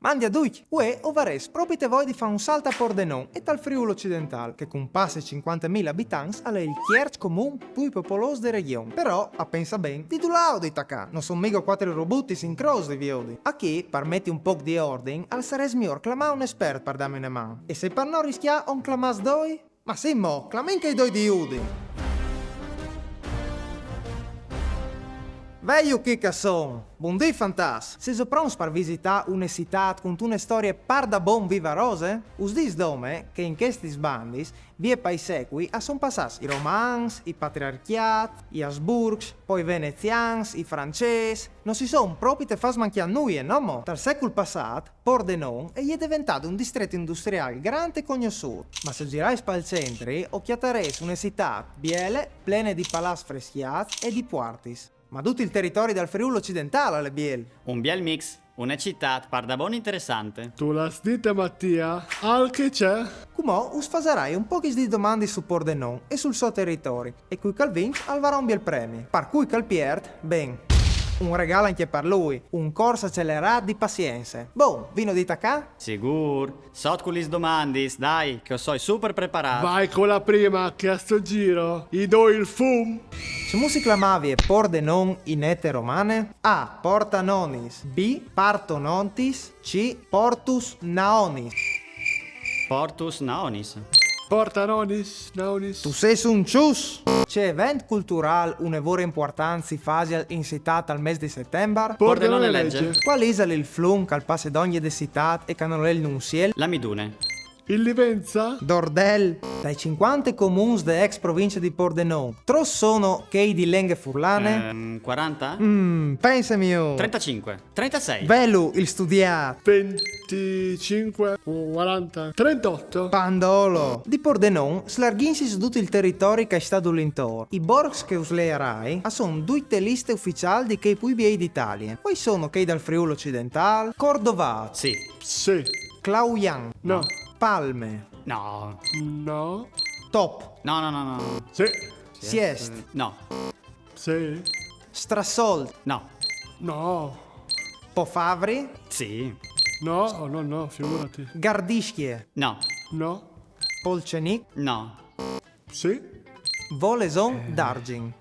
Mandi a duic, ue o vares propite voi di fare un salto a Pordenone e tal Friuli Occidental, che con passi 50.000 abitanti è il chiers comune più popoloso della regione. Però, a pensa ben, di due lado di tacà, non sono mica quattro robotti in cross di viodi. A chi, per metti un po' di ordine, al sares miglior clamà un esperto per darmi una mano. E se per non rischiare, on clamas doi? Ma sì, mo, clamin che i doi di Iudi. Veglio che son, buondì fantas. Se so pronto per visitare una città con una storia par da bon vivarose? Us dis dome che in questi sbandis, vie paesecui, a son passati i romans, i patriarchiat, i Habsburgs, poi i venezians, i francesi. Non si son proprio te fas manchiare noi, no mo? Dal secolo passato, Pordenone è diventato un distretto industriale grande e conosciuto. Ma se girai spal centri, occhiataresi una città biele, plene di palazzi freschiati e di puartis. Ma tutto il territorio del Friuli Occidentale alle biel. Un bel mix, una città par da bon interessante. Tu l'has dita Mattia, al che c'è? Come us fasarai un po' di domande su Pordenone e sul suo territorio e cui calvin alvarà un bel premio. Per cui calpiert, ben, un regalo anche per lui, un corso accelerato di pazienza. Boh, vino di tacà? Sigur, sot con lis domandis, dai, che so super preparato. Vai con la prima, che a sto giro gli do il fum. Se si chiamavi Pordenone in ette romane? A. Porta nonis. B. Parto nontis. C. Portus naonis. Portus Naonis. Porta nonis, naonis. Tu sei un cius? C'è event cultural un'evore importanza fasi in città al mese di settembre? Pordenone legge. Qual è il flum al passe d'ogni de città e canolel nunziel? La Midune. Il Livenza? Dordel, dai 50 comuni de ex provincia di Pordenone, tros sono chei di lenghe furlane? 40? Pensami io. 35. 36. Bello il studiato. 25, 40, 38. Pandolo. Di Pordenone slarghinsi su tutto il territorio che è stato l'intorno. I borgs che usleerai sono due liste ufficiali di che pui biei d'Italia. Poi sono chei dal Friuli Occidentale, Cordova, Sì. Sì. Clauian, No. Palme, No. No. Top, No, no, no, no. Sì. Siest, No. Sì. Strassold, No. No. Pofavri, Sì. No, no, no, figurati. Gardischie, No. No. Polcenic, No. Sì. Voleson d'Argin.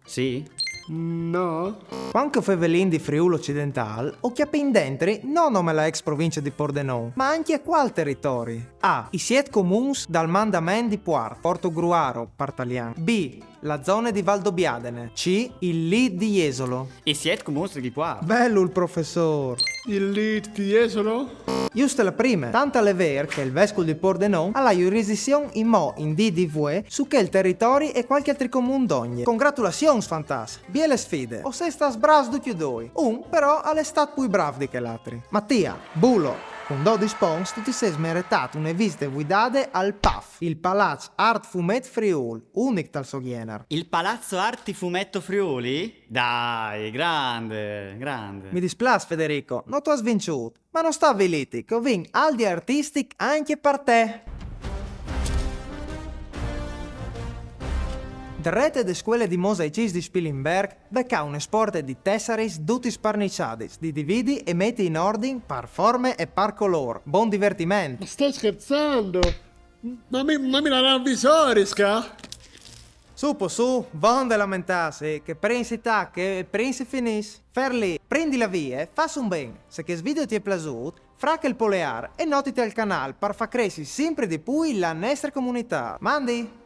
Sì. No. Quando fevelin di Friuli Occidentale, o chiappin dentri non nome la ex provincia di Pordenone, ma anche a qual territorio? A. I siete comuns dal mandament di Puart, Portogruaro, Partalian. B. La zona di Valdobbiadene. C. Il Lid di Jesolo. E siete comunque di qua. Bello il professor. Il lead di Esolo? Giusto la prima, tanto è vero che il vescovo di Pordenone ha la giurisdizione in mo in DDV su che il territorio e qualche altro comune d'ogni. Congratulazioni, fantas! Biele sfide, o se stas bras tutti e due. Un però è stato più bravo di che l'altro. Mattia, Bulo, con 12 pons tu ti sei smeritato una visita guidata al PAF, il Palazzo Art Fumet Friuli, unico tal so Gienar. Il Palazzo Arti Fumetto Friuli? Dai, grande, grande. Mi dispiace Federico, non ti ho svinciuto, ma non sta veliti, che ho vinto aldi artistic anche per te. Da rete de scuole di mosaicis di Spilimberg becca un sport di tesseris tutti sparniciadis, di dividi e metti in ordine par forme e par color. Buon divertimento! Ma stai scherzando? Ma mi la ravvisori, sca? Su, von de lamentarsi, che prensi tac, che prensi finis. Ferli, prendi la via, fas un ben. Se che video ti è piaciuto, fracca il polear e notiti al canale per far crescere sempre di più la nostra comunità. Mandi!